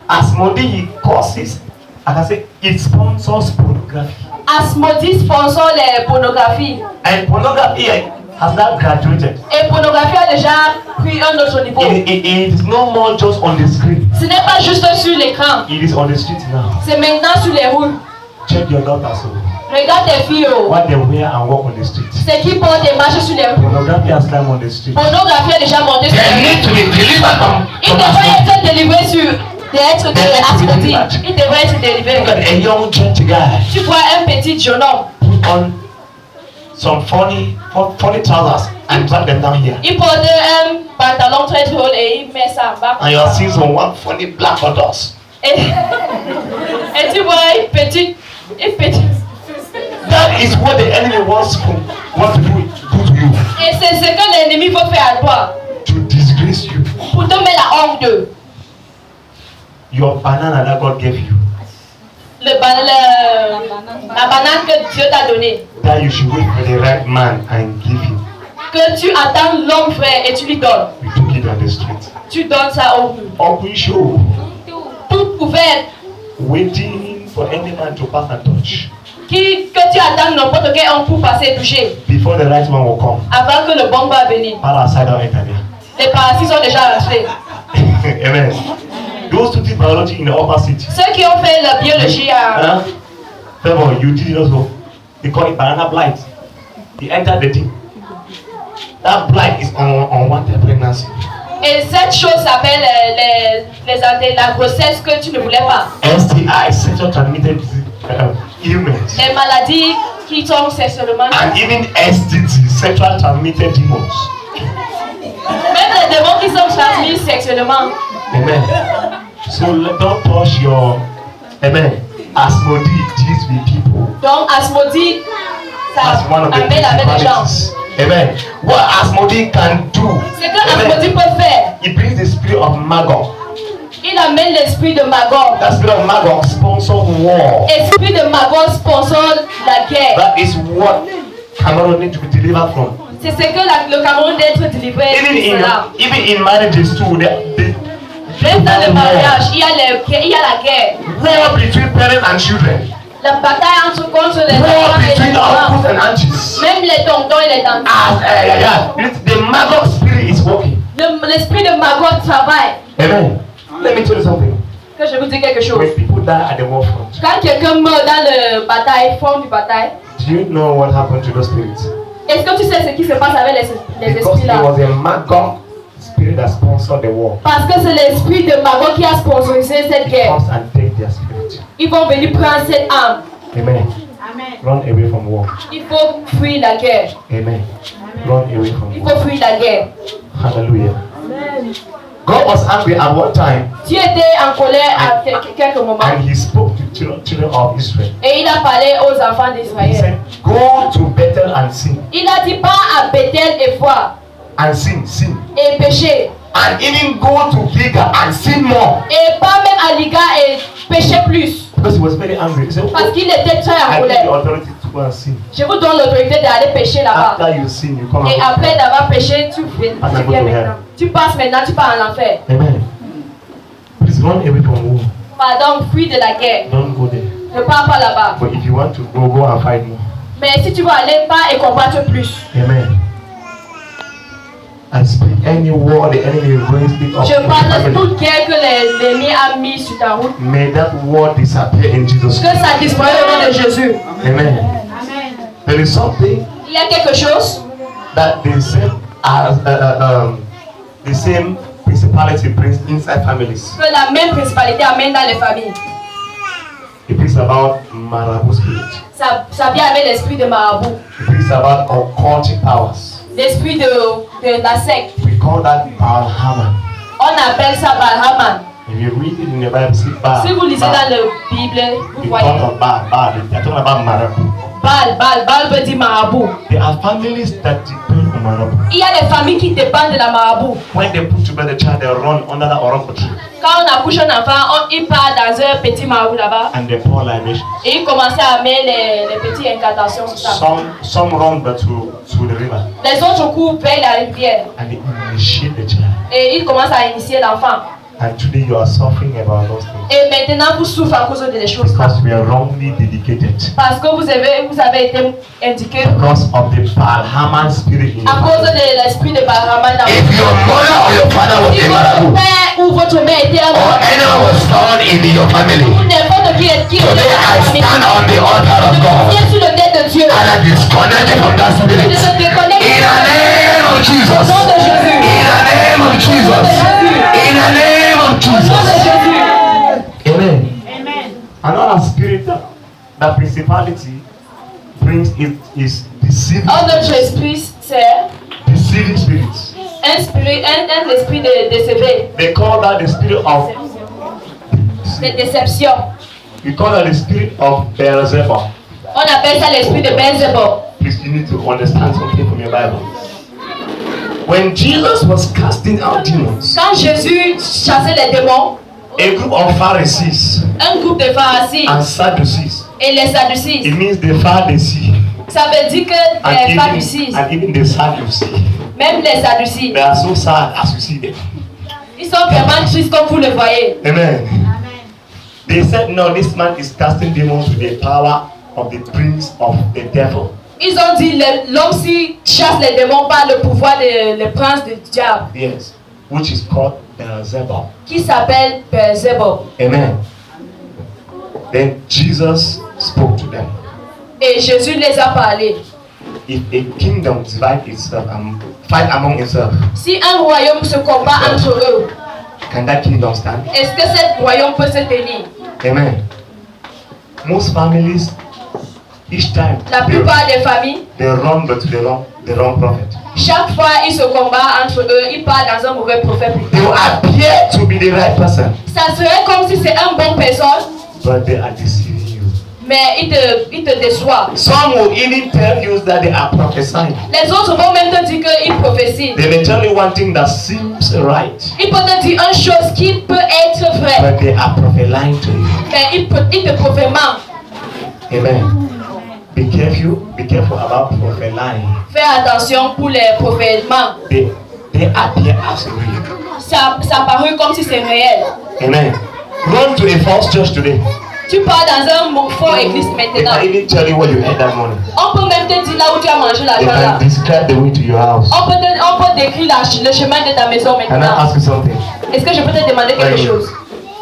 Asmodee causes, I can say, it sponsors pornography. Asmodee sponsor les pornographies. And pornography has now graduated. Et pornographie a déjà pris un autre niveau. It is no more just on the screen. Ce n'est pas juste sur l'écran. It is on the street now. C'est maintenant sur les rues. Check your daughters. Regarde tes filles. What they wear and walk on the street. C'est qui portent des marches sur les rues. Pornography has climbed on the street. Pornographie a déjà monté sur les They rues. need to be delivered from. Il devrait être délivré sur d'être Asmodee. Il devrait être délivré. Look at a young church guy. Tu vois un petit jeune homme. Put on some funny trousers and drag them down here. Il porte un pantalon très drôle et il met ça en bas. And you are seeing some one funny black photos. Et tu vois une petite. That is what the enemy wants to do to you. Et c'est ce que l'ennemi veut faire à toi. To disgrace you. Pour te mettre la honte de. Your banana that God gave you. La banane que Dieu t'a donnée. That you should wait for the right man and give him. Que tu attends l'homme frère et tu lui donnes. You took it on the street. Tu donnes ça au rue. Open show. Toute ouverte. Waiting for any man to pass and touch. Que tu attends n'importe quel homme pour passer et toucher. Before the right man will come. Avant que le bon va venir. Parasite or enter there. Les parasites sont déjà rentrés. Amen. Those who did biology in the upper city. Ceux qui ont fait la biologie à. Favour, you did it also. They call it banana blight. They entered the thing. That blight is unwanted pregnancy. Et cette chose s'appelle la grossesse que tu ne voulais pas. STI, sexual transmitted illness. Les maladies qui tombent sexuellement. And even STD, sexual transmitted demons. Même les démons qui sont transmis sexuellement. Amen. So don't touch your. Amen. Asmodee deals with people. Donc Asmodee, ça As one of the amène avec les gens. principalities. Amen. What Asmodee can do. Ce que Asmodee peut faire. It brings the spirit of Magog. Il amène l'esprit de Magog. That spirit of Magog sponsors war. Esprit de Magog sponsor la guerre. That is what Cameroon need to be delivered from. C'est ce que le Cameroun doit être délivré de cela. Even in marriages too, Même dans le mariage, il y a la guerre. war between parents and children. La bataille contre les War parents et between les the uncles enfants. and aunties. Même les tontons et les tantes. The Magog spirit is working. L'esprit de Magog travaille. Amen. Let me tell you something. Que je vous dis quelque chose. When people die at the war front, Quand quelqu'un meurt dans le bataille, front du bataille, do you know what happened to those spirits? est-ce que tu sais ce qui se passe avec les Because esprits it là? was a Magog spirit that sponsored the war. Parce que c'est l'esprit de Magog qui a sponsorisé cette guerre. Comes and take their spirit. Ils vont venir prendre cette âme. Amen. Run away from war. Il faut fuir la guerre. Amen. Run away from Il war. faut fuir la guerre. Hallelujah. God was angry at one time Dieu était en colère à quelques moments. and he spoke to children of Israel. Et il a parlé aux enfants He d'Israël. said, go to Bethel and sin. Il a dit pas à Bethel et voir And sin. et pécher. And even go to Giga and sin more. Et pas même à Liga et pécher plus. Because he was very angry. He said, Parce qu'il était très en I give you colère. authority to go and sin. Je vous donne l'autorité d'aller pécher là-bas. After you sin, you come Et out. après d'avoir péché, tu viens maintenant. Tu passes maintenant, tu pars en enfer. Amen. Please run away from war. Pardon, fuis de la guerre. Don't go there. Ne pars pas là-bas. But if you want to go and fight more. Mais si tu veux aller, pas et combattre plus. Amen. I speak any war the enemy raised it up. Je parle de toute guerre que l'ennemi a mis sur ta route. May that war disappear in Jesus' Que name. ça disparaisse au nom de Jésus. Amen. There is something Il y a quelque chose that the same principality brings inside families. que la même principalité amène dans les familles. It brings about marabout spirit. Ça vient avec l'esprit de marabout. It brings about occultic powers. L'esprit de la secte. We call that Baal Haman. On appelle ça Balhaman. If you read it in the Bible, see Baal. Si vous lisez dans la Bible, vous You voyez. talk of Baal. They're talking about marabout. Bal veut dire marabout. There are families that depend on marabout. Il y a des familles qui dépendent de la marabout. When they put together the child, they run under the orange tree Quand on accouche un enfant, il part dans un petit marabout là-bas. and they pour libation. Et il commençait à mettre les petites incantations sur ça. Some run but to the river Les autres courent vers la rivière. and they initiate the child. Et ils commencent à initier l'enfant. And today you are suffering about those things. Et maintenant, vous souffrez à cause de les choses. Because we are wrongly dedicated. Parce que vous avez été indiqué Because of the Balhaman spirit in à your cause family. de l'esprit de Bahraman. If your mother or your father was Si a votre marabout, père ou votre mère était un or anyone was found in your family, ou n'importe qui est today I stand on the altar of God Viens sur le tête de Dieu. and I disconnect from that Je spirit. se déconnecte In the name of Jesus. au nom de Jésus. In the name of Jesus. In the name of Au nom de Jesus. Jésus. Amen. Another spirit, that principality brings is deceiving. Un autre esprit, c'est Deceiving spirits. un esprit de décévé, They call that the spirit of. de déception. We call that the spirit of Beelzebub. On appelle ça l'esprit de Beelzebub. Please, you need to understand something from your Bible. When Jesus was casting out demons, Quand Jésus chassait les démons, a group of Pharisees un groupe de Pharisaïs and Sadducees, et les it Sadducees, means the Pharisees ça veut dire que les Sadducees, and even the Sadducees, même les Sadducees, they are so sad as you see them. ils sont vraiment tristes comme vous le voyez. Amen. They said, no, this man is casting demons with the power of the prince of the devil. Ils ont dit l'homme qui chasse les démons par le pouvoir de le prince du diable, Yes, which is called Beelzebub. qui s'appelle Beelzebub. Amen. Then Jesus spoke to them. Et Jésus les a parlé. If a kingdom divide itself and fight among itself, Si un royaume se combat entre eux, can that kingdom stand? est-ce que ce royaume peut se tenir? Amen. Most families, each time La plupart des familles, they run but to the wrong prophet. chaque fois ils se combattent entre eux, ils partent dans un mauvais prophète. They will appear to be the right person, Ça serait comme si c'est un bon personne, but they are deceiving you. mais il te déçoit. Some will even tell you that they are prophesying. Les autres vont même te dire qu'ils prophétient. They may tell you one thing that seems right, Ils peuvent te dire une chose qui peut être vraie, but they are prophesying to you. mais ils te prophément. Amen. Be careful about prophesying. Fais attention pour les prophétements. They appear as real. Ça parut comme si c'est réel. Amen. Run to a false church today. Tu pars dans un faux église They maintenant. can even tell you where you ate that money. On peut même te dire là où tu as mangé They l'argent can là. describe the way to your house. On peut décrire le chemin de ta maison Can I maintenant. ask you something? Est-ce que je peux te demander quelque Right. chose?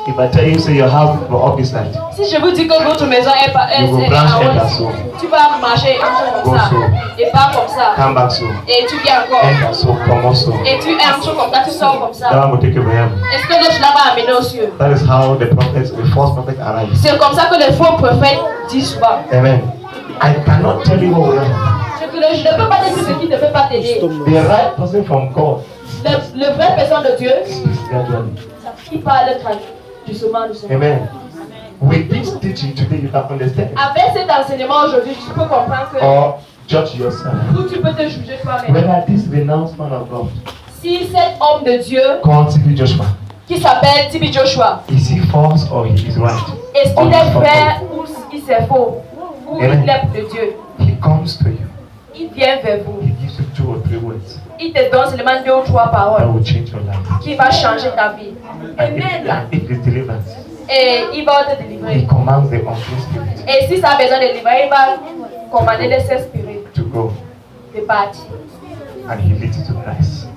If I tell you, say your house will up this night, Si je vous dis que votre maison est pas You will branch head and soul. tu vas marcher un peu comme Go ça so. et pas comme ça come back so, et tu viens encore enter so, come also. et tu entres comme ça, tu sors comme That ça. one will take you to heaven. Est-ce que l'autre là va amener aux cieux? That is how the false prophets arise. C'est comme ça que les faux prophètes disent souvent. Amen. I cannot tell you what will happen. Je ne peux pas te dire ce qui ne peut pas t'aider. The right person from God Le vrai personne de Dieu, is gradually. qui parle doucement. Amen. With this teaching today, you can understand Avec cet enseignement aujourd'hui, tu peux comprendre que or judge yourself ou tu peux te juger toi-même. whether this renounced man of God Si cet homme de Dieu called T.B. Joshua, qui s'appelle T.B. Joshua, is he false or he is right? est-ce Or qu'il he est is vrai ou il est faux? Ou il Amen. est de Dieu? He comes to you. Il vient vers vous. He gives you 2 or 3 words Il te donne seulement 2 ou 3 that paroles will change your life. qui va changer ta vie. And Amen. if it's deliverance, Et il va te he délivrer. commands the unclean spirit Et si ça a besoin de délivrer, il va commander les esprits to go de partir. and he leads you to Christ.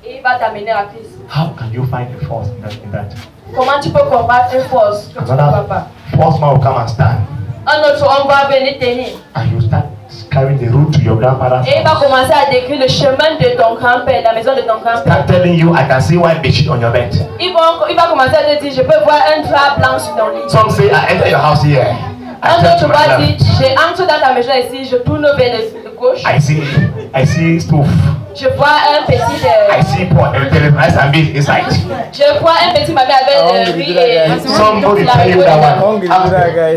Et il va t'amener à Christ. How can you find a force in that? Comment tu peux combattre une force que tu ne vois Another pas? false man will come and stand Un autre homme va venir tenir. and you start carrying the root to your grandfather's Et il va house. commencer à décrire le chemin de ton grand-père, la maison de ton grand-père. Start telling you, I can see white bedsheet on your bed. Il va commencer à te dire, je peux voir un drap blanc sur ton lit. Some say, I enter your house here. I Un turn autre to my va dire, left. j'entre dans ta maison ici, je tourne vers le gauche. I see stove. Je vois un petit I see pot. There is rice and beans inside. je vois un petit mamie avec le riz et Somebody tell you that one.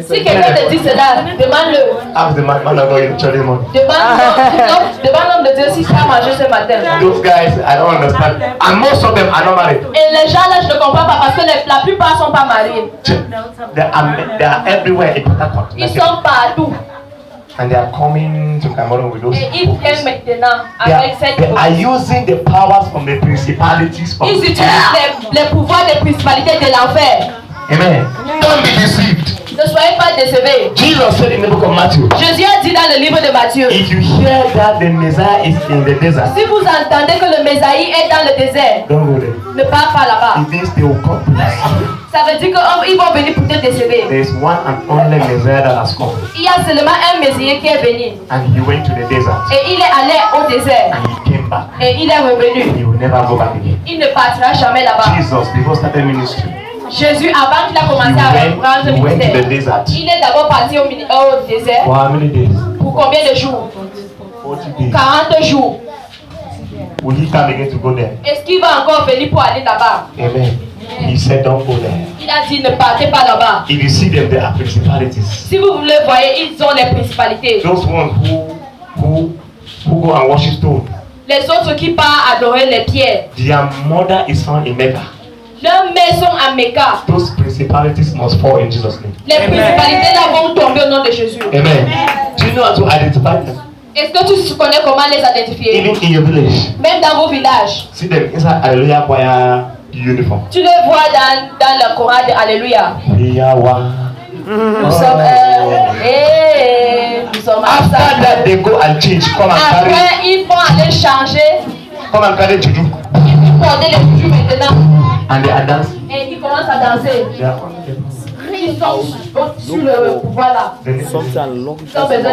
Si quelqu'un te dit cela, demande-le. Ask the man of God in church morning. Demande l'homme de Dieu si tu as mangé ce matin. Those guys, I don't understand. And most of them are not married. Et les gens là, je ne comprends pas parce que la plupart ne sont pas mariés. They are everywhere in Port Harcourt. Ils sont partout. And they are coming to Cameroon with those Et ils books. viennent maintenant They avec are, cette they are using the powers from the principalities from Ils utilisent hell. les pouvoirs des principalités de l'enfer. Amen. Don't be deceived. Ne soyez pas décevés. Jesus said in the book of Matthew, Jésus a dit dans le livre de Matthieu, if you hear that the Messiah is in the desert, si vous entendez que le Mésaïe est dans le désert, don't go there. ne pars pas là-bas. It means they will come to us. Ça veut dire qu'ils vont venir pour te décever. There is one and only Messiah that has come. Il y a seulement un Messie qui est venu. And he went to the desert. Et il est allé au désert. And he came back. Et il est revenu. He will never go back again. Il ne partira jamais là-bas. Jesus, before starting ministry, Jésus, avant qu'il a commencé à reprendre le he went to the ministère, desert. il est d'abord parti au désert. For how many days? Pour combien de jours? 40 days. 40 jours. Will he come again to go there? Est-ce qu'il va encore venir pour aller là-bas? Amen. He said, don't go there. Il a dit ne partez pas là-bas. If you see them, they are principalities. Si vous le voyez, ils ont les principalités. Those ones who go and worship stone. Les autres qui partent adorer les pierres. Their mother is found in Mecca. Leur maison à Mecca. Those principalities must fall in Jesus' name. Les principalités là vont tomber au nom de Jésus. Amen. Do you know how to identify them? Est-ce que tu connais comment les identifier? Even in your village. Même dans vos villages. See them inside Hallelujah choir uniform. Tu les vois dans le chorale de Alléluia. Nous sommes nous sommes After that, they go and change. Come and carry. Après, ils vont aller changer. Come and carry juju. Ils vont porter les juges maintenant. And they are dancing. Et ils commencent à danser. They are Ils sont sur le pouvoir là. Ils ont besoin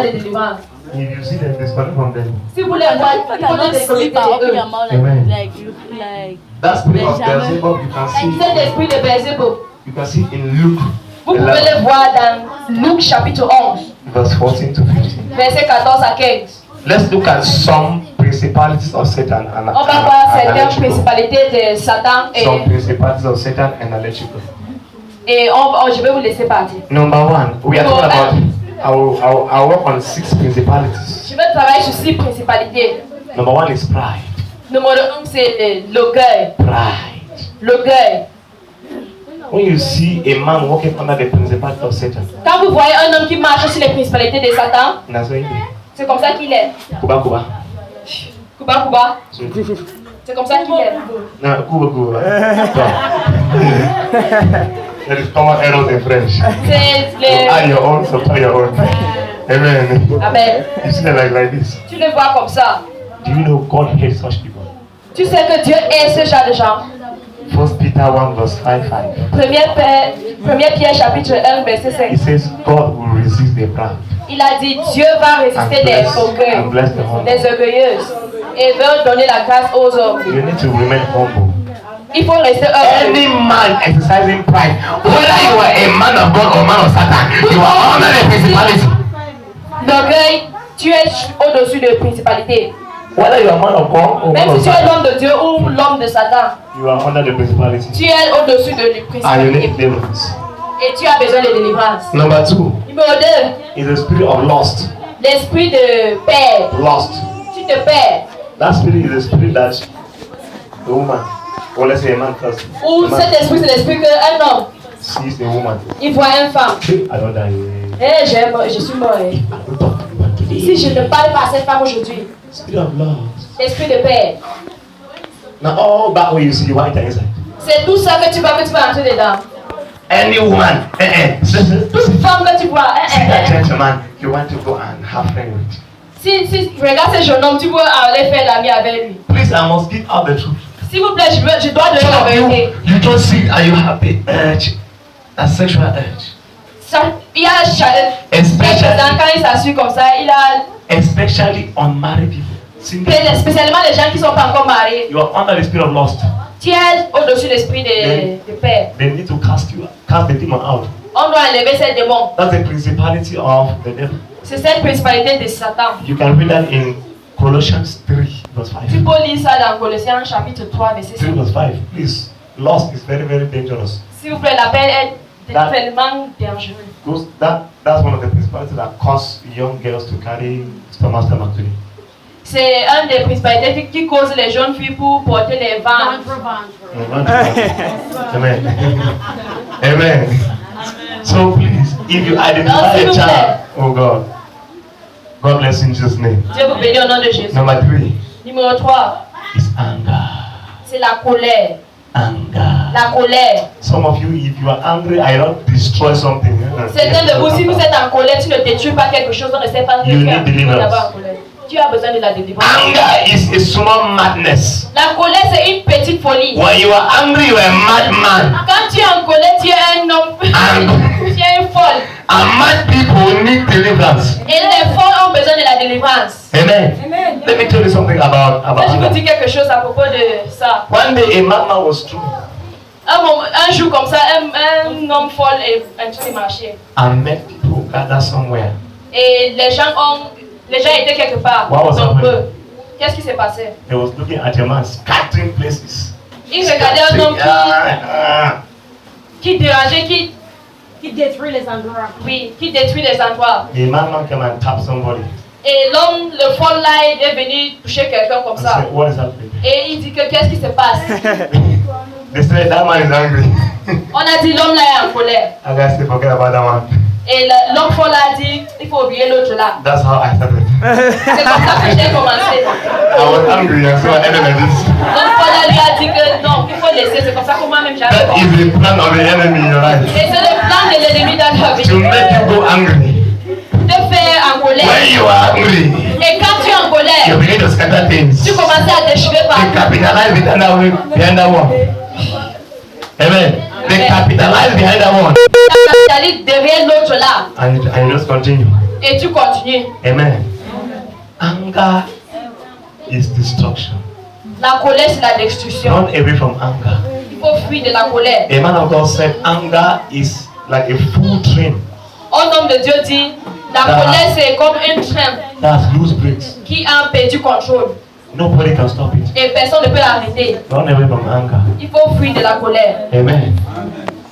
de délivrance. If you see them, disconnect from them. Si vous les voyez, il faut les déconnecter de eux. Amen. Like That spirit of Beelzebub, you can see. Cet esprit de Beelzebub, You can see in Luke, vous pouvez le voir dans Luc chapitre 11, verse 14 to 15. verset 14 à 15. Let's look at some principalities of Satan and On va voir certaines electrical. principalités de Satan Some principalities of Satan and electrical. et je vais vous laisser partir. Number one, we are talking about. I'll work on 6 principalities. Je vais travailler sur 6 principalités. Number one is pride. Numéro 1, c'est l'orgueil. Pride. L'orgueil. When you see a man walking under the principality of Satan, Quand vous voyez un homme qui marche sur les principalités de Satan, that's what he c'est comme ça qu'il est. Kuba Kuba. Kuba Kuba. C'est comme ça qu'il est. No, Kuba Kuba. There is common errors in French. C'est So les... add your own, so try your own. Amen. Amen. You see them like this. Tu le vois comme ça. Do you know God hates such people? Tu sais que Dieu est ce genre de gens. 1 Peter 1 verse 5. 1 Pierre chapitre 1 verset 5. It says God will resist the proud Il a dit Dieu va résister les and orgueils, bless the humble. les orgueilleuses et veut donner la grâce aux hommes. You need to remain humble. Il faut rester humble. Any man exercising pride, whether you are a man of God or man of Satan, you are under the principality. L'orgueil, tu es au-dessus de principalité. Whether you are a man of God or man Même of si tu es Satan, l'homme de Dieu ou l'homme de Satan, you are under the principality. tu es au-dessus de la And you principalité. need deliverance. Et tu as besoin de délivrance. Number 2 Numéro 2, is the spirit of lust. l'esprit de paix. Lust. Tu te perds. That spirit is the spirit that the woman, or let's say a man first, Ou the man cet esprit, c'est l'esprit qu'un homme, sees the woman. il voit une femme. Say, I don't die. Eh, je suis mort. I don't talk to you today. Si je ne parle pas à cette femme aujourd'hui, Spirit of lust. l'esprit de paix. Now all that way you see, you want it inside. C'est tout ça que tu vas entrer dedans. Any woman, Toute femme que tu vois, see that gentleman, you want to go and have friends with. si regarde ce jeune homme, tu veux aller faire l'ami avec lui. Please, I must give out the truth. S'il vous plaît, je dois donner Some la of vérité. you don't see and you have the urge, a sexual urge. Il y a Especially, quand il s'assure comme ça, il a especially unmarried people. Single people. spécialement les gens qui ne sont pas encore mariés. You are under the spirit of lust. Tu es au-dessus de l'esprit de paix. They need to cast the demon out. On doit enlever ces démons. That's the principality of the devil. C'est cette principalité de Satan. You can read that in Colossians 3 verse Tu 5. peux lire ça dans Colossiens chapitre 3, verset 3 5. verse 5. Please, lust is very, very dangerous. S'il vous plaît, la paix est tellement dangereuse. That's one of the principalities that cause young girls to carry stomach today. C'est un des principalités qui cause les jeunes filles pour porter les vents. Amen. Amen. So please, if you identify S'il a vous plaît. child, oh God, God bless you in Jesus' name. Dieu vous bénit au nom de Jésus. Number 3 Numéro 3, is anger. c'est la colère. Anger. La colère. Some of you, if you are angry, I don't destroy something. Certains de vous, si vous êtes en colère, tu ne détruis pas quelque chose, on ne sait pas ce que You tu as need deliverance. d'abord en colère. Tu as besoin de la délivrance. Anger is a small madness. La colère, c'est une petite folie. When you are angry, you are a madman. Quand tu es en colère, tu es un homme. Tu es une folle. And mad people need deliverance. Et les folles ont besoin de la délivrance. Amen. Let me tell you something about Je vous anger. dis quelque chose à propos de ça. One day a madman was through Un jour comme ça, un homme folle est en train de marcher. and met people gather somewhere. Et les gens étaient quelque part. What was nombreux. happening? Qu'est-ce qui s'est passé? He was looking at a man scattering places. Il regardait un homme qui dérangeait, Qui détruit les endroits. qui détruit les endroits. A madman came and tapped somebody Et l'homme, le folle là, il est venu toucher quelqu'un comme and ça. said, "What is happening?" Et il dit que qu'est-ce qui se passe? They said that man is angry. On a dit l'homme là est en colère. I guys say forget about that one. Et l'homme folle a dit, il faut oublier l'autre là. That's how I started. C'est comme ça que j'ai commencé. I was angry and so I ended like this. L'homme folle lui a dit que non, il faut laisser. C'est comme ça que moi-même j'avais That commencé. is the plan of the enemy in your life. Et c'est le plan de l'ennemi dans ta vie. To make you go angry. Te faire en colère. When you are angry, Et quand tu es en you colère, begin to scatter things. tu commences à déchirer They partout. capitalize behind that one. Amen. They capitalize behind that one. Tu capitalises derrière l'autre là. And you just continue. Et tu continues. Amen. Anger is destruction. La colère, c'est la destruction. Run away from anger. Il faut fuir de la colère. A man of God said anger is like a full train Un homme de Dieu dit, la colère c'est comme un train that has loose brakes. qui a perdu contrôle. Nobody can stop it. Et personne ne peut l'arrêter. Run away from anger. Il faut fuir de la colère. Amen.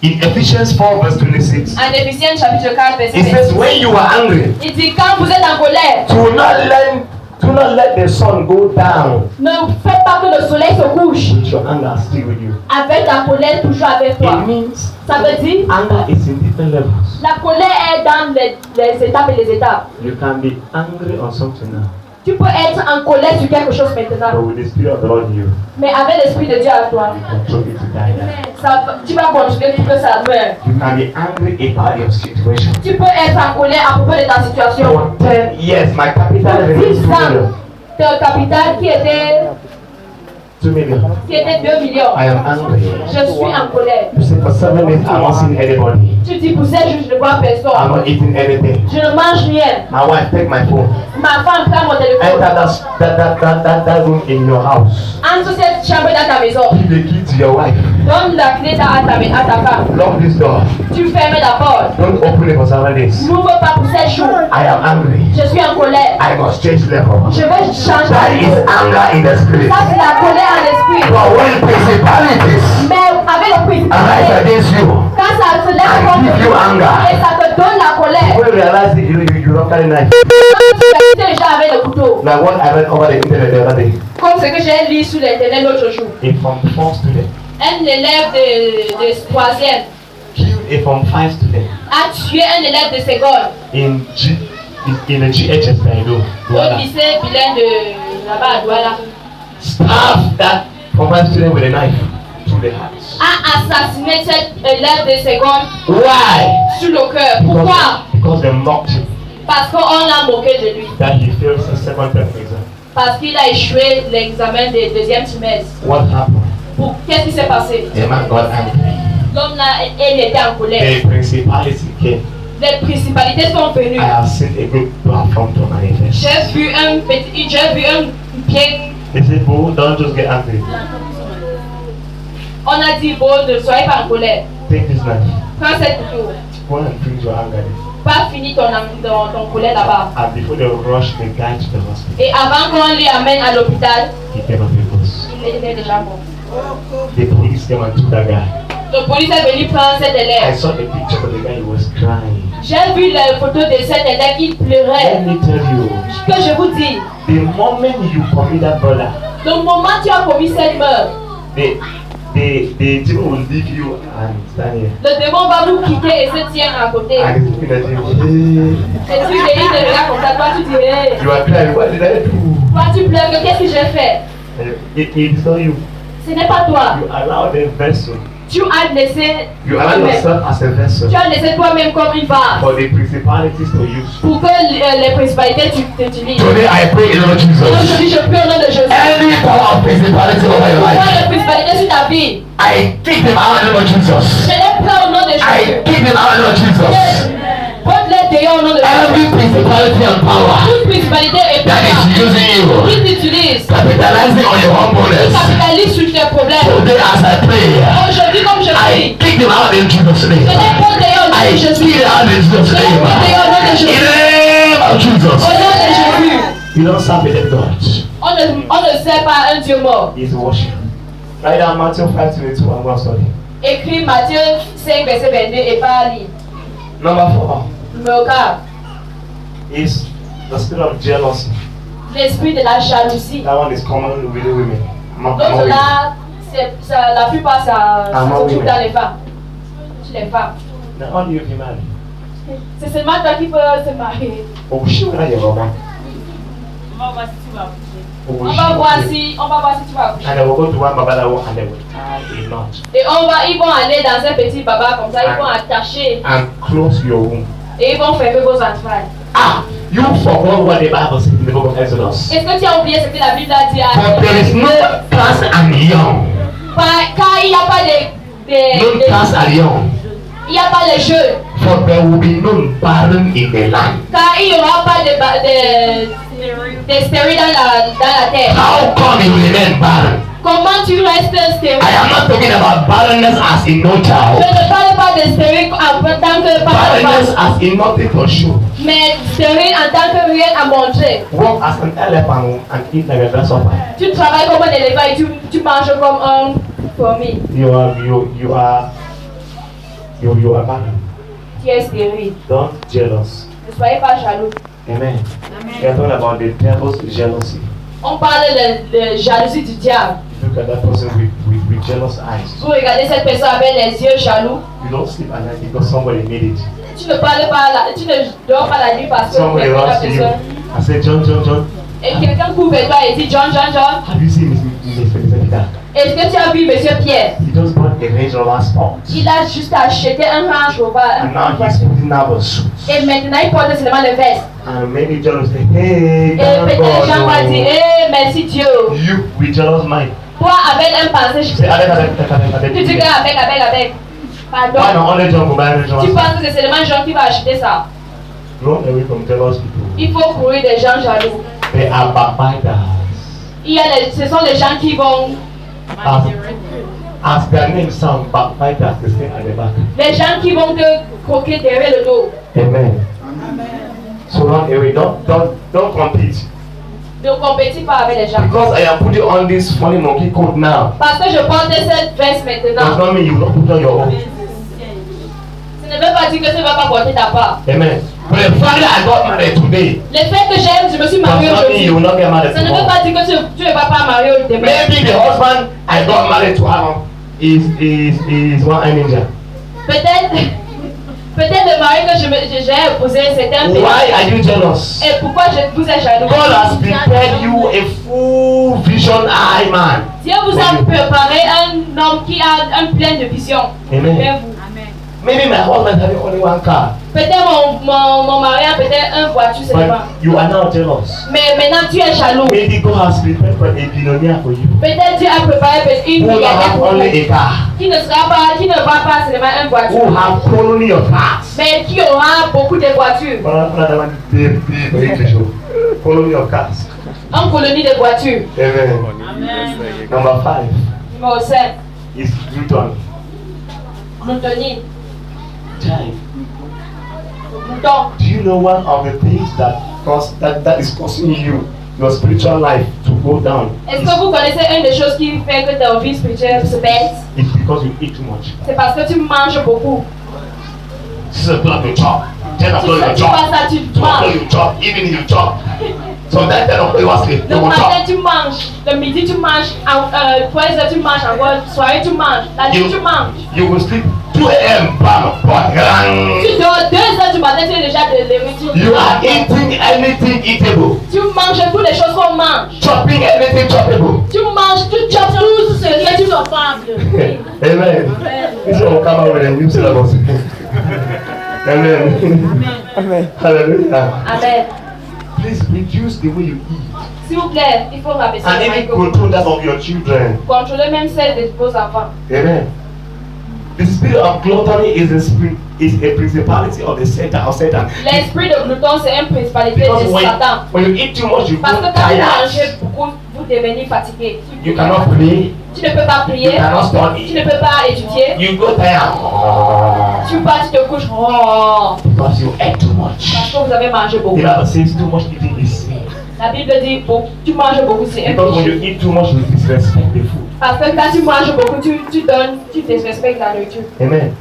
In Ephesians 4 verse 26, En Éphésiens chapitre 4 verset it says, 26. when you are angry, Il dit, quand vous êtes en colère, do not let the sun go down. ne faites pas que le soleil se couche. With your anger still with you. Avec la colère toujours avec toi. It means Ça veut dire, anger is in different levels. la colère est dans les étapes et les étapes. You can be angry on something now, Tu peux être en colère sur quelque chose but maintenant. with the spirit of the Lord in you, Mais avec l'esprit de Dieu à toi, you control it to die down. tu vas continuer pour que ça meure. You can be angry about your situation. Tu peux être en colère à propos de ta situation. For 10 years, my capital is 2 million. Ton capital qui était 2 million. 2 millions. I am angry. Je suis en colère. You say for 7 days I'm not seeing anybody. Tu dis pour 7 jours, je ne vois I'm personne. not eating anything. Je ne mange rien. My wife take my phone. Ma femme prend mon téléphone. Enter that room in your house. Entre cette chambre dans ta maison. Give the key to your wife. Donne la clé à ta femme. Lock this door. Tu fermes la porte. Don't open it for 7 days. N'ouvre pas pour 7 jours. I am angry. Je suis en colère. I must change level. Je vais changer. That is anger in the spirit. Ça, c'est la colère en esprit. But when principalities Mais avec le principe, arise against you, quand ça se lève I contre give you anger. et ça te donne la colère. When you realize that you don't carry knife, Tu es déjà avec le couteau. like what I read over the internet the other day. Comme ce que j'ai lu sur l'internet l'autre jour. A Form 4 student Un élève de 3e killed a Form 5 student a tué un élève de seconde in the GHS Baido. au lycée bilingue de là-bas à Douala. Stabbed that Form 5 student with a knife through the heart. A assassiné cet élève de seconde Why? sur le cœur. Pourquoi? Because they mocked him Parce qu'on a moqué de lui. that he failed his second term exam. Parce qu'il a échoué l'examen de 2e trimestre. What happened? Qu'est-ce qui s'est passé? The man got angry. L'homme là, il était en colère. The principality came. Les principalités sont venues. I have seen a good platform to manifest. J'ai vu un bien. They say, Bo, don't just get angry. On a dit, bon, ne soyez pas en colère. Take this knife. Prends cette couteau. Go and bring your anger. Pas fini ton colère là-bas. And before they rush the guy to the hospital, Et avant qu'on lui amène à l'hôpital, he came up with us. il était déjà mort. The police came and took that guy. Le police est venu prendre cet I élève. saw the picture of the guy, he was crying. J'ai vu la photo de cet élève, il Let pleurait. me tell you, Que je vous dis, the moment you commit that brother, le moment où tu as commis cette meurtre, the demon will leave you and stand here. Le démon va vous quitter et se tient à côté. And he's looking at you. Et tu dis, il te regarde comme ça, toi tu dis, hey. You are crying, what did I do? Toi tu pleures, que qu'est-ce que j'ai fait? It's not you. Ce n'est pas toi. You allow the vessel. Tu as laissé You allow yourself as a vessel tu as laissé toi-même comme une vase for the principalities to use. pour que les principalités t'utilisent. Today I pray in the name of Jesus. Aujourd'hui, je prie au nom de Jésus. Any power of principality over your Toi, life, les principalités sur ta vie, I kick them out in the name of je Jesus. les prends au nom de I Jésus. kick them out in the name of Jesus. Porte-les dehors au nom de Jésus. Every principality and power Toute principalité et that is pouvoir using you, qui t'utilise, capitalizing on your qui humbleness, capitalise sur tes problèmes. today as I pray, Aujourd'hui, comme je I prie, kick them out in Jesus' je name. les porte dehors au nom I de Jésus. kick them out in Jesus' Je les porte dehors au nom de name. In Jésus. the name of Au Jesus. nom de Jésus. You don't serve a dead God. On ne sert pas un Dieu mort. He's worship. Right now, Matthew 5:22, I'm going to study. Écrit Matthieu 5, verset 22 et pas lire. Number 4 Numéro 4. is the spirit of jealousy. L'esprit de la jalousie. That one is common with the women. Donc là, la plupart, ça se trouve dans les femmes. Chez les femmes. Now, how do you get married? C'est seulement toi qui peux se marier. Oh, sure, you're wrong. On va voir si tu vas bouger. On va voir si tu vas accoucher. And they will go to one babalawo and they will tie a knot Et ils vont aller dans un petit baba comme ça, ils vont attacher and close your womb. et ils vont fermer vos entrailles. Ah, you forgot what the Bible says in the book of Exodus. Est-ce que tu as oublié ce que la Bible a dit For there is no cast and young. Car il n'y a pas No cast and young. il n'y a pas de jeu. For there will be no barren in the land. Car il n'y aura pas de stérile dans la terre. How come you remain barren? Comment tu restes stérile? I am not talking about barrenness as in no Je child. ne parle pas de stérile en tant que Barrenness pas, as in nothing to show. mais stérile en tant que rien à montrer. Walk as an elephant and eat like a grasshopper. Tu travailles comme un éléphant et tu manges comme un fourmi. You are barren. Tu es stérile. Don't jealous. Ne soyez pas jaloux. Amen. We are talking about the devil's jealousy. On parle de jalousie du diable. Look at that person with jealous eyes. Vous regardez cette personne avec les yeux jaloux. You don't sleep at night because somebody made it. Tu ne parles pas, tu ne dors pas la nuit parce que Somebody quelqu'un a runs to you. besoin. I said, John. Et quelqu'un couvre toi et dit John. Have you seen Mr. Peter? Est-ce que tu as vu Monsieur Pierre? He just bought a Range Rover Sport. Il a juste acheté un Range Rover. And now he's putting out a suit. Et maintenant il porte seulement le veste. And maybe John will say, hey, Et peut-être les gens vont dire, God, merci Dieu. you with jealous mind. Toi avec un passé, Say, tu dis que avec. Why Pardon. not only John will buy Range Tu Rover Sport? penses que c'est seulement Jean qui va acheter ça? Run away from jealous people. Il faut courir des gens jaloux. They are backbiters. Ce sont les gens qui vont, As their name sounds, backbiters, they stay at the back. les gens qui vont te croquer derrière le dos. Amen. So run away. Don't compete. Ne compétis pas avec les gens. Because I am putting on this funny monkey coat now. Parce que je porte cette veste Does maintenant. not mean you will not put on your own. Ça ne veut pas dire que tu ne vas pas porter ta part. Amen. But the fact that I got married today Le fait que je me suis mariée does not mean you will aujourd'hui, not get married ça ne veut tomorrow. pas dire que tu ne vas pas marier demain. Maybe the husband I got married to is one ninja. Peut-être le mari que j'ai épousé, c'était un Why are you jealous? Et pourquoi vous êtes jaloux? God has prepared you a full vision eye man. Dieu vous a préparé un homme qui a un plein de vision. Amen. Vers vous. Maybe my husband having only one car, Peut-être mon mari a peut-être une voiture seulement. but you are now jealous. Mais maintenant tu es jaloux. Maybe God has prepared for a billionaire for you Peut-être Dieu a préparé une who will milliardaire have pour vous. only a car, Qui ne va pas seulement une who voiture. have colony of cars. Mais qui aura beaucoup de voitures. Colony of cars. En colonie de voitures. Amen. Number 5 Numéro 5. is glutton. Gloutonie. Child, Mouton. do you know one of the things that is causing you your spiritual life to go down? Est-ce que vous connaissez une des choses qui fait que ta vie spirituelle se baisse? It's because you eat too much. C'est parce que tu manges beaucoup. This is a blood you chop. 10 o'clock you Tu chop. passes ça, tu 2 o'clock manges. you chop. Even you chop. Sometimes 10 o'clock you are asleep. Le You will matin talk. tu manges, le midi tu manges, 3h tu manges, encore soirée tu manges, la nuit tu manges. You will sleep 2 a.m. Bam, bam, Tu dors 2h du matin, tu es déjà de l'héritage. you are eating anything eatable. Tu manges toutes les choses qu'on mange. Chopping anything choppable. Tu manges, tu chopes tout ce que tu veux faire. Amen. This will come out with a new syllabus. Amen. Amen. Hallelujah. Amen. Please reduce the way you eat. S'il vous plaît, il faut rabaisser And le even micro. control that of your children. Contrôler même celle de vos enfants. Amen. The spirit of gluttony is a principality of the Satan of Satan. L'esprit de glouton, c'est une principalité Because de Satan. when you eat too much, you Parce que go quand vous tired. mangez beaucoup, vous devenez fatigué. You cannot pray. Tu ne peux pas You prier. cannot Tu study. ne peux pas étudier. You go tired. Tu pars, tu te couches. Oh, Because you ate too much. parce que vous avez mangé beaucoup. The Bible says too much eating is sin. La Bible dit, bon, tu manges beaucoup, c'est un Because when péché. you eat too much, you disrespect the food. Parce que quand tu manges beaucoup, tu donnes, tu disrespectes la nourriture. Amen.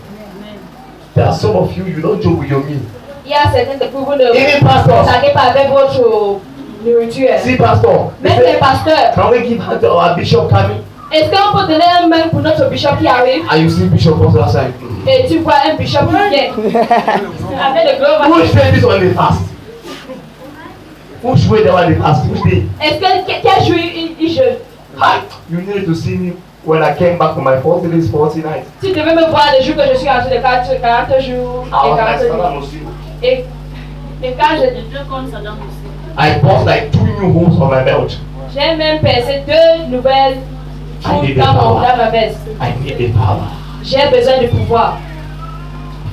There are some of you, you don't joke with your meal. Il y a certains de vous ne Even pastors. s'arrêtez pas avec votre nourriture. See, pastor. they Même les say, pasteurs. can we give hand to our bishop coming? Est-ce qu'on peut donner un main pour notre bishop qui arrive? And you see bishop also outside. Et tu vois un bishop qui vient avec le gros Which day this one they fast? Which way they want they fast? Which day? Est-ce que quel jour il jeûne? Hi. You need to see me when I came back from my 40 days, 40 nights. Tu devais me voir le jour que je suis rentré de 40 jours I et was 40 like Saddam nuits. Hussein. Et quand Les deux comme Saddam Hussein. I bought like 2 new homes on my belt. j'ai même percé 2 nouvelles trous dans ma veste. I need the power. J'ai besoin de pouvoir.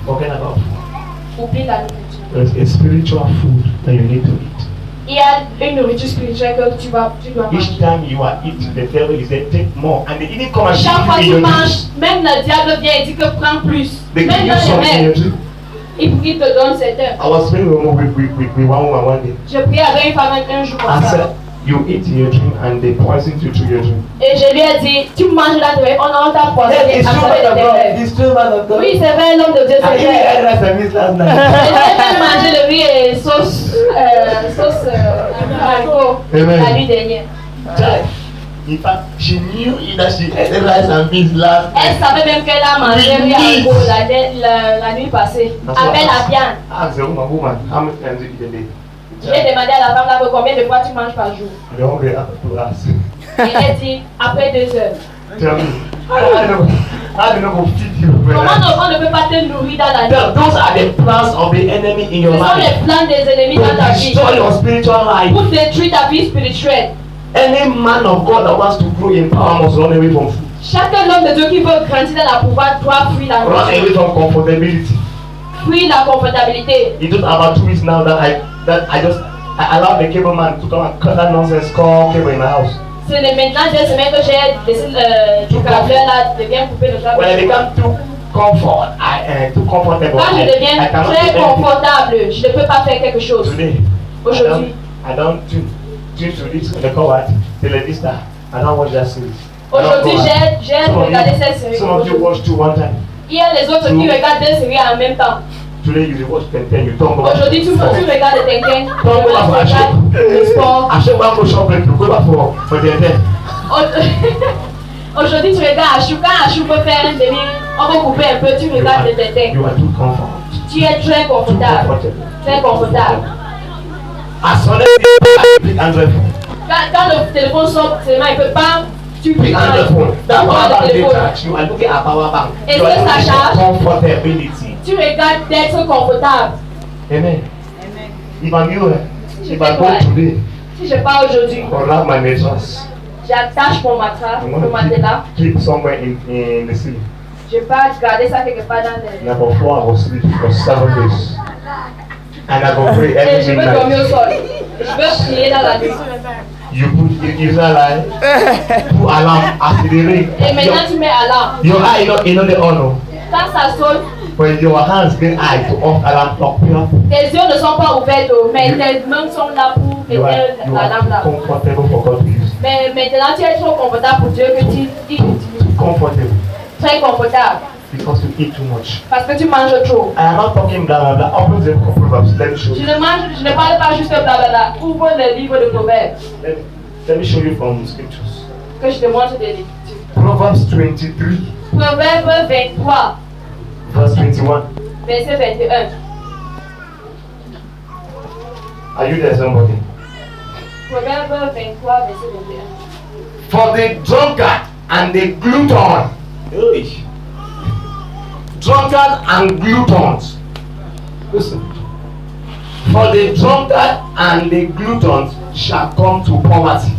Forget about food. Oublie la nourriture. There's a spiritual food that you need to eat. Il y a une nourriture spirituelle que tu dois Each manger. time you are eating, the devil is there, take more. And they even come and Chaque fois que give tu you in your manges, même le diable vient et dit que prends plus. They Même give you dans les something in your rêves, dream. il te donne certains. I was praying with one woman one day. Je priais avec une femme un jour comme I ça. said, you eat in your dream and they poison you through your dream. Et je lui ai dit, tu manges là, on t'a poisonné à travers tes rêves. It's true, man of God. Oui, c'est vrai, l'homme de Dieu, I c'est even vrai. had rice and meat last night. J'ai même mangé le riz et sauce haricot Amen. la nuit dernière. Child, in fact, she knew that she ate rice and beans last Elle night. savait même qu'elle a mangé riz haricot la nuit passée, That's what avec I la asked- viande. I asked the woman, how many times do you eat a day? J'ai demandé à la femme là combien de fois tu manges par jour. The hungry to ask. Et elle dit, après 2 heures. Tell me, how do you know feed you? Comment on ne peut pas te nourrir dans la nuit? Those are the plans of the enemy in Ce your sont life les plans des ennemis dans ta to vie destroy your spiritual life. pour détruire ta vie spirituelle. Any man of God that wants to grow in power must run away from food. Chaque homme de Dieu qui veut grandir dans la pouvoir doit fuir la Run away nourriture, from comfortability. fuir la confortabilité. It took about 2 weeks now that I allowed the cable man to come and cut that nonsense call cable in my house. C'est maintenant 2 semaines que j'ai laissé le câbleur là de bien couper le câble. When I become too comfortable, Quand je deviens I cannot très do anything. confortable, je ne peux pas faire quelque chose. Today, Aujourd'hui, I don't tune to this the coward Televista. I don't watch that series. I don't aujourd'hui go out. j'ai Some of regardé you- cette série. Some of you watch 2 one time. Il y a les autres qui regardent 2 séries en même temps. Today you will watch 10, you don't go back. Aujourd'hui, tu regardes Tintin, tu Don't go back for regardes le sport. I should go shopping to go back for the day. Aujourd'hui, tu regardes Achou. Quand Achou peut faire un demi, on va couper un peu, tu regardes le Tintin. You are too comfortable. Tu es très Too confortable. comfortable. Très confortable. As soon as you pick Android phone, Quand le téléphone sort, seulement il ne peut pas. Tu pick prends Android phone. That power le bank they téléphone. charge you. I look at power bank. Est-ce You are que ça looking for charge? comfortability. Tu regardes d'être confortable. Amen. If I'm you, if I go today, Si je pars aujourd'hui, unwrap my mattress. j'attache mon matelas, I'm mon going matelas. to keep somewhere in the city. Je pars garder ça quelque part dans le... And I go 4 hours sleep for 7 days. And I go pray Et every je veux dormir au midnight. sol. Je veux prier dans la nuit. You put it's not like put alarm acceleration. Et maintenant tu mets alarme. Your eye, you know the honor. Quand ça sonne, When your hands get eye to off alarm clock, tes yeux ne sont pas ouverts, mais tes mains sont là pour you are éteindre l'alarme là. comfortable for God to use. Mais maintenant tu es trop confortable pour Dieu que tu utilises. Comfortable. Très confortable. Because you eat too much. Parce que tu manges trop. I am not talking blah blah blah. Open the book of Proverbs. Let me show Je you. ne parle pas juste blablabla. Ouvre le livre de Proverbes. Let me show you from scriptures. Que je te montre des lectures. Proverbs 23, Proverbe 23, verse 21. verset 21. Are you there, somebody? Proverbe 23, verset 21. For the drunkard and the glutton. Hey. Drunkard and gluttons. Listen. For the drunkard and the gluttons shall come to poverty.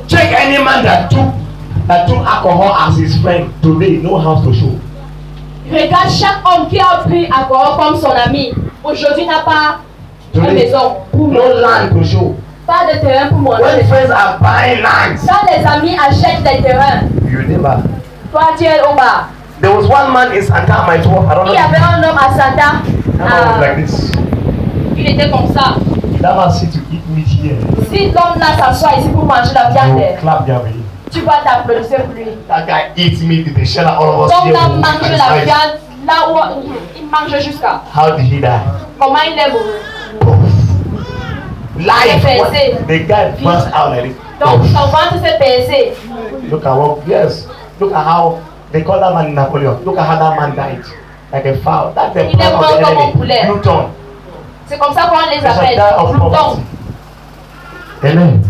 Check any man that took alcohol as his friend today, no house to show. Regarde chaque homme qui a pris alcool comme son ami. Aujourd'hui n'a pas une maison pour No manger. land to show. Pas de terrain pour When manger. friends are buying lands, Quand les amis achètent des terrains, you never. toi tu es au bar. There was one man in Santa my tour. I don't Il know. y avait un homme à Santa. That man was like this. Il était comme ça. That man sit to eat meat here. Si l'homme là s'assoit ici pour manger la viande, You clap there with him. tu vas t'applaudir pour lui. That guy eats meat with the shell all of us Donc here. là, will mange look at la his eyes. viande là où il mange jusqu'à. How did he die? Comment il est mort? Life. He What? said, The guy burst out like this. Donc son ventre s'est pincé. Look at what? Yes. Look at how they call that man Napoleon. Look at how that man died. Like a fowl. That's the Il est plan of mort the comme un enemy. poulet. Pluton. C'est comme ça qu'on les They shall appelle. die of Pluton. poverty. Amen.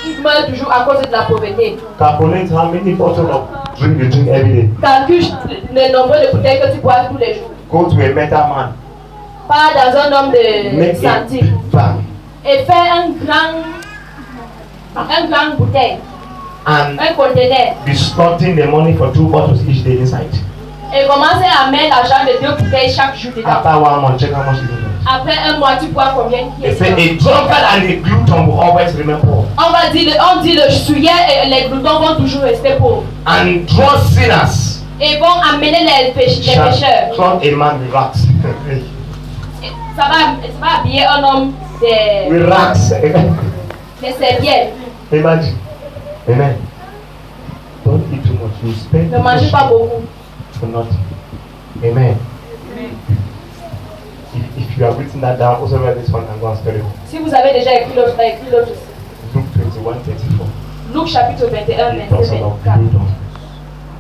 Ils meurent toujours à cause de la pauvreté. Calculate how many bottles of drink you drink every day. Calcule le nombre de bouteilles que tu bois tous les jours. Go to a metal man. Pas dans un homme de Make a centimes. big bag Et fais un grand bouteille, and un conteneur. be slotting the money for 2 bottles each day inside. Et commencez à mettre l'argent de 2 bouteilles chaque jour dedans. After 1 month, check how much you do. Après un mois, tu bois combien qui They est say dedans. a drunkard and a glutton will always remain poor. On dit le souillé et les gloutons vont toujours rester pauvres. And drunk sinners Et vont amener les shall pécheurs. clothe a man with rags. Et ça va habiller un homme With rags. des serviettes. Imagine. Amen. Don't eat too much. You spend Ne mangez pas beaucoup. for nothing. Amen. If you have written that down, also write this one and go and study it. Si vous avez déjà écrit l'autre aussi. Luke 21:34. Luc chapitre 21, It talks verset about 24. glutton.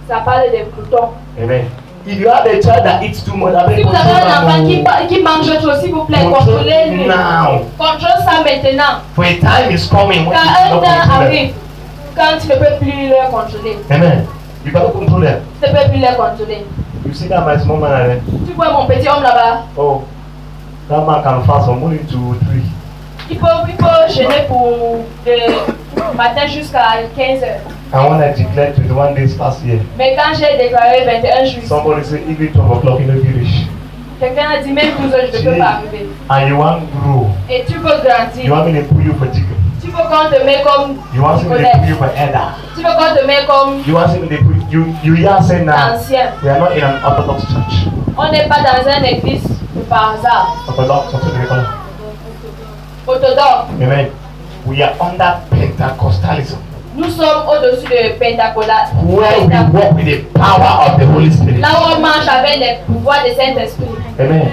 Ça parle des gloutons. Amen. If you have a child that eats too much, I Si beg vous avez un enfant control qui mange trop, s'il vous plaît, Control contrôlez-le. now. Contrôle ça maintenant. For a time is coming when Quand you un cannot temps control them. arrive, quand tu ne peux plus le contrôler, Amen. You cannot control them. tu ne peux plus le contrôler. You see that my small man there? Tu vois mon petit homme là-bas, Oh, that man can fast from morning to 3. il peut jeûner pour le matin jusqu'à 15 heures. And when I declared 21 days last year, Mais quand j'ai déclaré 21 jours, somebody said even 12 o'clock you know finish. quelqu'un a dit même 12 heures, je ne peux pas arriver. And you want to grow. Et tu veux You grandir. want me to put you for chicken. Tu veux qu'on te mette comme You want me to put Nicolas. you for elder. Tu veux qu'on te mette comme You want me to put you hear say now ancien. we are not in an Orthodox church. On n'est pas dans une église de par hasard. Orthodox, something they call it. Orthodoxe. Amen. We are under Pentecostalism, Nous sommes au-dessus de Pentecostal. where we walk with the power of the Holy Spirit. Là où on mange avec les pouvoirs du Saint-Esprit. Amen.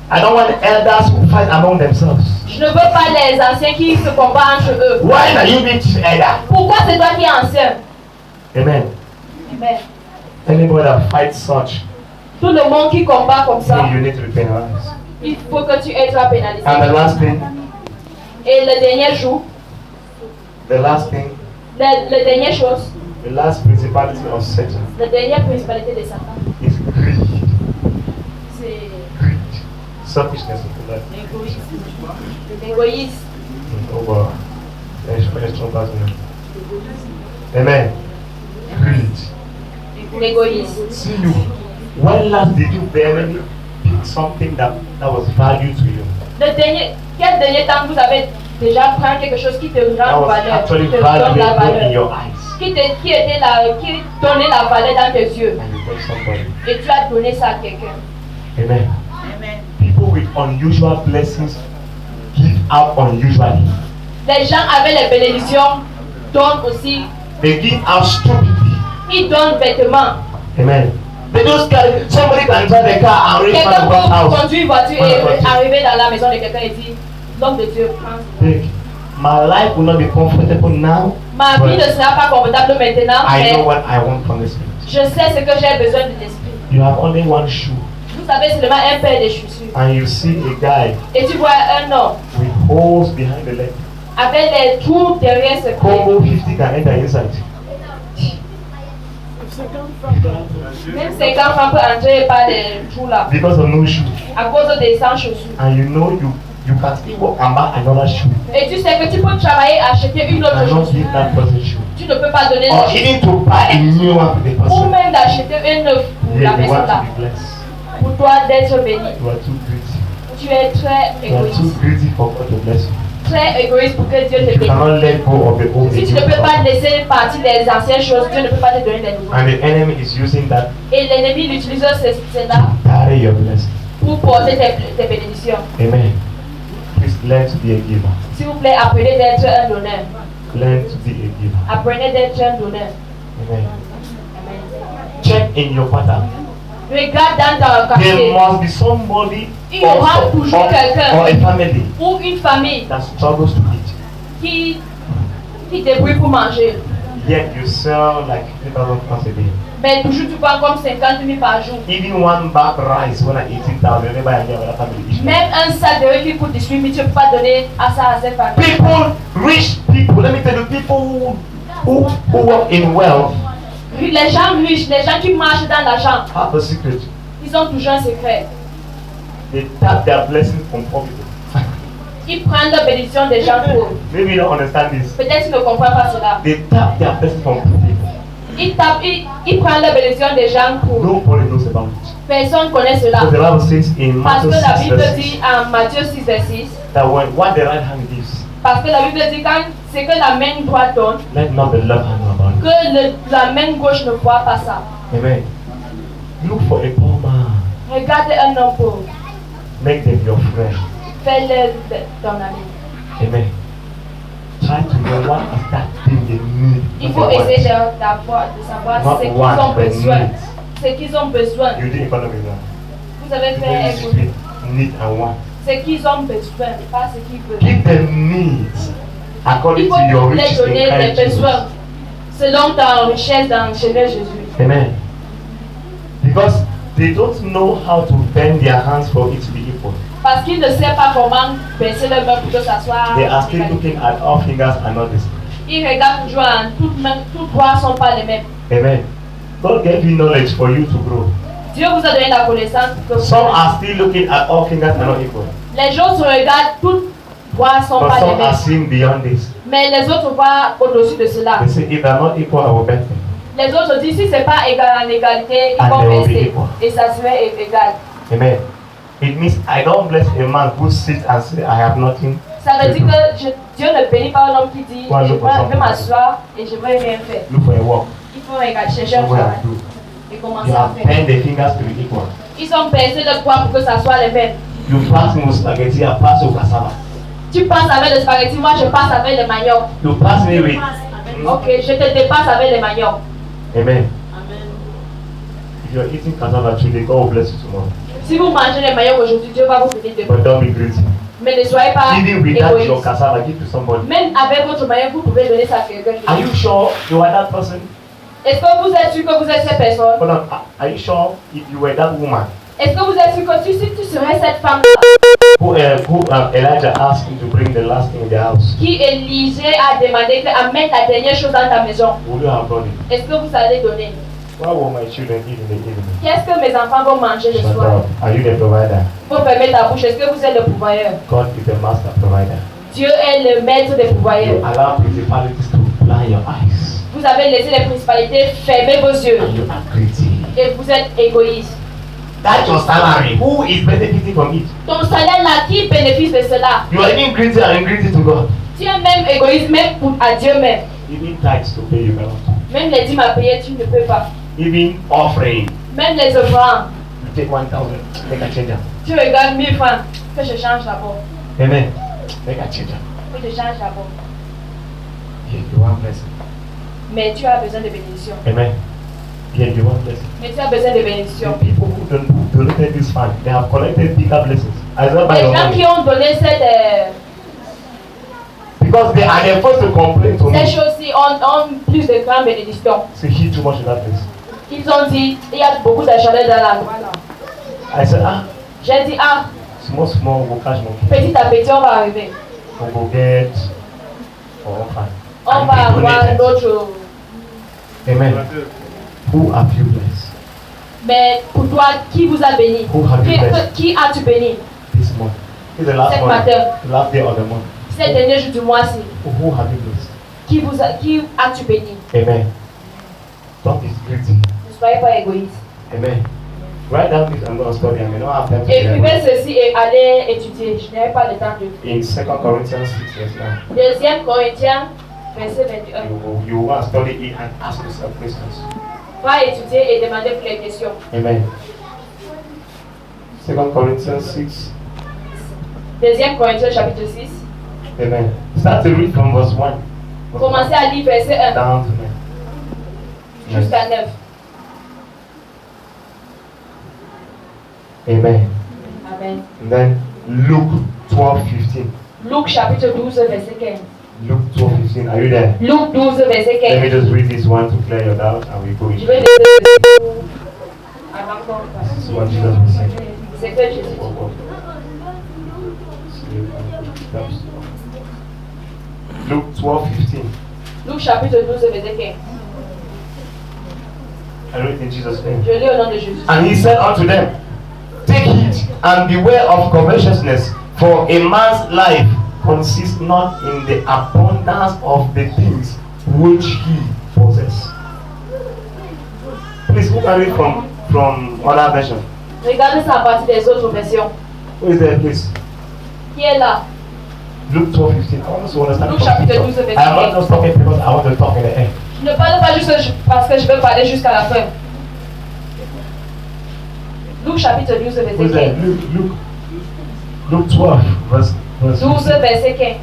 I don't want elders who fight among themselves. Je ne veux pas les anciens qui se combattent entre eux. Why are you being elder? Pourquoi c'est toi qui es ancien? Amen. Amen. Anybody that fights such, Tout le monde qui combat comme ça, you need to be penalized. il faut que tu sois pénalisé. And the last thing, Et le dernier jour, the last thing, le dernière chose, the last principality of Satan la dernière principalité de Satan, is greed. c'est Greed. Selfishness of the life. l'égoïsme. Over. Amen. Greed. L'égoïsme. See you. When last did you barely pick something that was value to you? Quel dernier temps vous avez déjà pris quelque chose qui te That rend was valeur, actually qui te donne la valuable in valeur, your eyes. qui donnait la valeur dans tes yeux, And you got somebody. et tu as donné ça à quelqu'un. Amen. People with unusual blessings give out unusually. Les gens avec les bénédictions donnent aussi, They give out stupidly. ils donnent vêtements. Amen. They just carry, somebody can drive a car and reach Quelqu'un man of God's peut house. conduire une voiture et arriver dans la maison de quelqu'un et dire, l'homme de Dieu prend. Think, my life will not be comfortable now. Ma vie ne but sera pas confortable maintenant, I know mais what I want from this spirit. je sais ce que j'ai besoin de l'esprit. You have only one shoe, Vous avez seulement un paire de chaussures. and you see a guy Et tu vois un homme with holes behind the leg. avec les trous derrière ce pied. Combo 50 can enter inside. Même 50 francs peut entrer par des trous là, Because of no shoe. à cause des sans chaussures. And you know you can still walk and buy another shoe. Et tu sais que tu peux travailler à acheter une autre And not chaussure. give that person shoe. Tu ne peux pas donner Or la chaussure. even to buy a new one for the Ou person. même d'acheter une neuve pour la Yeah, you maison want là. to be blessed. Pour toi d'être béni. You are too greedy. Tu es très You are too égoïste. greedy for God to bless you. Très égoïste pour que Dieu te You bénisse. cannot let go of the old. Si tu ne peux pas laisser partir des anciennes choses, Dieu ne peut pas te donner des nouvelles. And the enemy is using that Et l'ennemi utilise cela to carry your blessing. pour porter tes bénédictions. Amen. Please learn to be a giver. S'il vous plaît, apprenez d'être un donneur. Learn to be a giver. Apprenez d'être un donneur. Amen. Amen. Check in your pattern. Regarde dans ton There quartier must be somebody Il y aura toujours quelqu'un. or a family ou une famille that struggles to eat. qui débrouille pour manger. Yet you sell like 3,000 pounds a day. Mais toujours tu prends comme 50 000 par jour. Even one bag rice when I 18,000, never I get another family issue. Même un sac de riz qui coûte 18 000, tu ne peux pas donner à ça à cette famille. People, rich people, let me tell you, people who work in wealth Les gens riches, les gens qui marchent dans l'argent, have a secret. ils ont toujours un secret. They tap their blessings from poor people. Ils prennent la bénédiction des gens pauvres. Maybe you don't understand this. Peut-être qu'ils ne comprennent pas cela. They tap their blessings from poor people. Ils prennent la bénédiction des gens pauvres. Nobody knows about it. Personne ne connaît cela. So the Bible says in Parce que Matthew la 6, Bible verse dit 6 en Matthieu 6, verset 6, that what the right hand gives, parce que la Bible dit quand c'est que la main droite donne, let not the left hand know about it. que la main gauche ne voit pas ça. Amen. Look for a poor man. Regarde un homme pauvre, Make them your friend. fais-le ton ami. Amen. Try to know what is that thing they need. Il not faut the want. essayer de savoir Not ce qu'ils want, ont but besoin. need. Ce qu'ils ont besoin. You did economics now. Vous avez You fait did évoluer. need and want. Ce qu'ils ont besoin, pas ce qu'ils veulent. Give them needs according Il to faut your les riches in donner des Christ Jesus. besoins selon ta richesse dans le Seigneur Jésus. Amen. Because they don't know how to bend their hands for it to be equal. Parce qu'ils ne savent pas comment baisser leurs mains pour que ça soit. They are still égalité. looking at all fingers and not this. Ils regardent toujours en toutes mains, toutes doigts ne sont pas les mêmes. Amen. God gave you knowledge for you to grow. Dieu vous a donné la connaissance pour que vous. Some are still looking at all fingers and not equal. Les gens se regardent, toutes doigts ne sont But pas les some are mêmes. seeing beyond this. Mais les autres voient au-dessus de cela. They say, if they're not equal, I will bet them. Les autres disent si c'est pas égal en égalité, ils And vont they will be baisser. equal. Et ça serait égal. Amen. It means I don't bless a man who sits and says, I have nothing. Ça veut dire que Dieu ne bénit pas un homme qui dit Ouais, je je comprends. vais m'asseoir et je vais rien faire. Look for a work. Il faut regarder, chercher un Somewhere travail and do. et You commencer à have faire. bent the fingers to be equal. Ils ont baissé le poids pour que ça soit les mêmes. You pass me with spaghetti, I pass you cassava. Tu passes avec le spaghetti, moi je passe avec le manioc. You pass me with. Ok, je te dépasse avec le manioc. Amen. If you're eating cassava today, God will bless you tomorrow. Si vous mangez le manioc aujourd'hui, Dieu va vous bénir demain. But don't be greedy. Mais ne soyez pas Even without your égoïste. cassava, give to somebody. Même avec votre manioc, vous pouvez donner ça à quelqu'un. Are you sure you are that person? Est-ce que vous êtes sûr que vous êtes cette personne? Hold on. Are you sure if you were that woman Est-ce que vous êtes sûr que si tu serais cette femme who Elijah asked him to bring the last thing in the house? qui Élisée a demandé d'amener la dernière chose dans ta maison, Would you have done it? est-ce que vous allez donner? What will my children eat in the evening? Qu'est-ce que mes enfants vont manger le Shut soir? up. Are you the provider? Vous fermez ta bouche, est-ce que vous êtes le pourvoyeur? God is the master provider. Dieu est le maître des You pourvoyeurs. allow principalities to blind your eyes. Vous avez laissé les principalités fermer vos yeux And you are greedy. et vous êtes égoïste. That's your salary. Who is benefiting from it? Ton salaire là, qui bénéficie de cela? You are even greedy and greedy to God. Tu es même égoïste, même à Dieu même. Even tithes to pay you cannot. Même les dîmes à payer, tu ne peux pas. Even offering. Même les offrandes, You take 1,000. Make a change. tu regardes 1000 francs, que je change d'abord. Amen. Make a change. Que je change d'abord. Here, you want blessing. Mais tu as besoin de bénédiction. Amen. Yeah, you want blessing. Mais tu as besoin de bénédiction. People who don't donated this fund, they have collected bigger blessings. I don't buy Les your gens money. qui ont donné Because they are the first to complain to ces me. choses-ci ont plus de grandes bénédictions. Say, he too much in that place. Ils ont dit, il y a beaucoup de chaleur dans la voilà. I said, ah, J'ai dit, ah, small, we'll catch monkey. petit à petit, on va arriver. We'll go get or fine. On va avoir d'autres. Amen. Who have you blessed Mais pour toi, qui vous a béni? Who have you blessed Qui as-tu béni? this month? It's the last Cette month, matin, the last day of the month. c'est le dernier jour du mois-ci. Who have you blessed? Qui as-tu béni? Amen. Don't be greedy. Ne soyez pas égoïste. Amen. Write down this and go and study. I may not have time to Écrivez share. ceci et allez étudier. Je n'ai pas le temps de. In 2 Corinthians 6, verse 9, Deuxième Corinthiens, verset 21. you want to study it and ask yourself questions. Va étudier et demander pour les questions. Amen. 2 Corinthians 6. Deuxième Corinthiens, chapitre 6. Amen. Start to read from verse 1. Commencez à lire verset 1 Down to 9. jusqu'à 9. Amen. Amen. And then Luke 12:15. Luc chapitre 12, verset 15. Luke 12:15. Are you there? Luc 12, verset Let me 15. just read this one to clear your doubt and we go Je in. vais lire avant qu'on This is what Jesus was saying. C'est que Jésus dit. Luke 12:15. Luc chapitre 12, verset 15. I read in Jesus' name. Je lis au nom de Jésus. And he said unto them, take heed and beware of covetousness, for a man's life consists not in the abundance of the things which he possesses. Please, who can read from other version? Regardez ça à partir des autres versions. Who is there, please? Qui est là? Luke 12:15. I want us to understand. Luke chapitre 12, verset I am not just talking because I want to talk in the end. Je ne parle pas juste parce que je veux parler jusqu'à la fin. Luc chapitre 12, Who is verset there? 15. Luke 12, verse 12, 15. verset 15.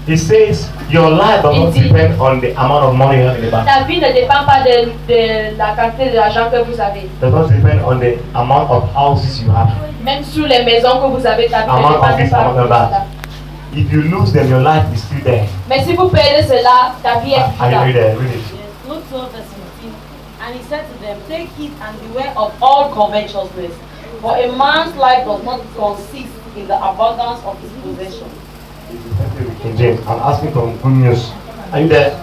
It says, your life does not It is- depend on the amount of money you have in the bank. Ta vie ne dépend pas de la quantité de l'argent que vous avez. Does not depend on the amount of houses you have. Même sur les maisons que vous avez, ta vie ne Amount dépend of this, pas amount de of that. cela. If you lose them, your life is still there. Mais si vous perdez cela, ta vie est Are you là. there? Read it. Luke 12, verse 15. And he said to them, take heed and beware of all covetousness, for a man's life does not consist in the abundance of his possessions. King James. I'm asking from Good News. Are you there?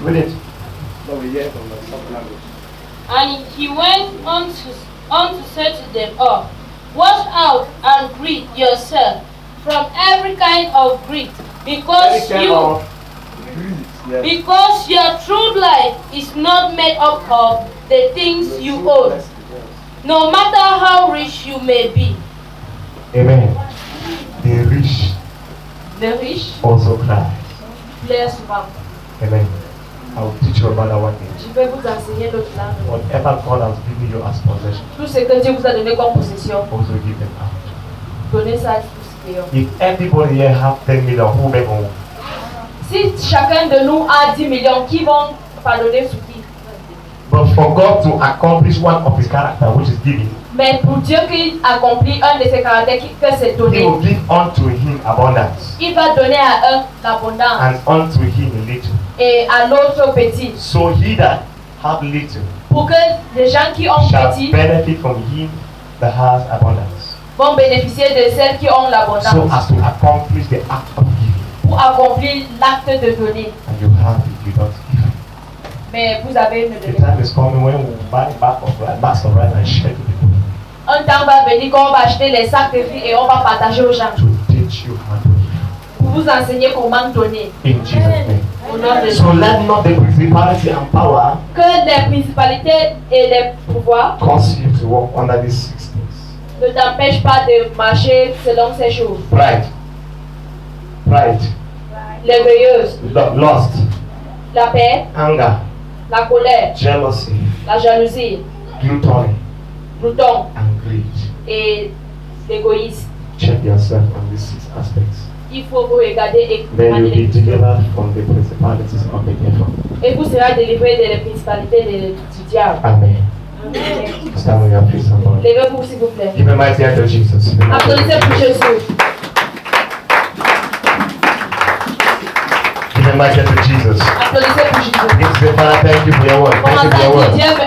Read it. And he went on to say to them all, watch out and greet yourself from every kind of greed, because your true life is not made up of the things you own, no matter how rich you may be. Amen. The rich Le riche also cry. pleure souvent. Amen. I will teach you about that one day. Je vais vous enseigner l'autre langue. Whatever God has given you as possession, Tout ce que Dieu vous a donné comme possession, also give them out. donnez ça à tous ceux qui ont. If everybody here have 10 million, who make home? Si chacun de nous a 10 millions, qui vont pardonner sur qui? But for God to accomplish one of his character, which is giving, Mais pour Dieu qu'il accomplit un de ses caractères que c'est he donné, will give unto him abundance, il va donner à un l'abondance and unto him a little. et à l'autre petit. So he that have little Pour que les gens qui ont shall petit benefit from him that has abundance, vont bénéficier de celles qui ont so l'abondance as to accomplish the act of giving. pour accomplir l'acte de donner. And you have it, you don't give. Mais vous avez une The donnée. time is coming when we buy bags of rice and share to people Un temps va venir quand on va acheter les sacs de riz et on va partager aux gens to teach you how to give. pour vous enseigner comment donner. In Jesus' name. Au nom de Jésus. So let not the principality and power Que les principalités et les pouvoirs cause you to walk under these 6 things. ne t'empêchent pas de marcher selon ces choses. Pride, L'orgueilleuse, lust, la paix, anger, la colère, jealousy, la jalousie, gluttony, bouton and greed. et l'égoïsme. Check yourself on these 6 aspects. il faut vous regarder et Then regarder you'll les be questions. delivered from the principalities of the devil. Et vous serez délivré des principalités du diable. Amen. Amen. Stand on your feet, somebody. Levez-vous s'il vous plaît. Give a mighty hand to Jesus. Applaudissez pour Jésus. Give a mighty hand to Jesus. Applaudissez pour Jésus. Give the Father, thank you for your word. Thank you Commencez for your à word. dire Dieu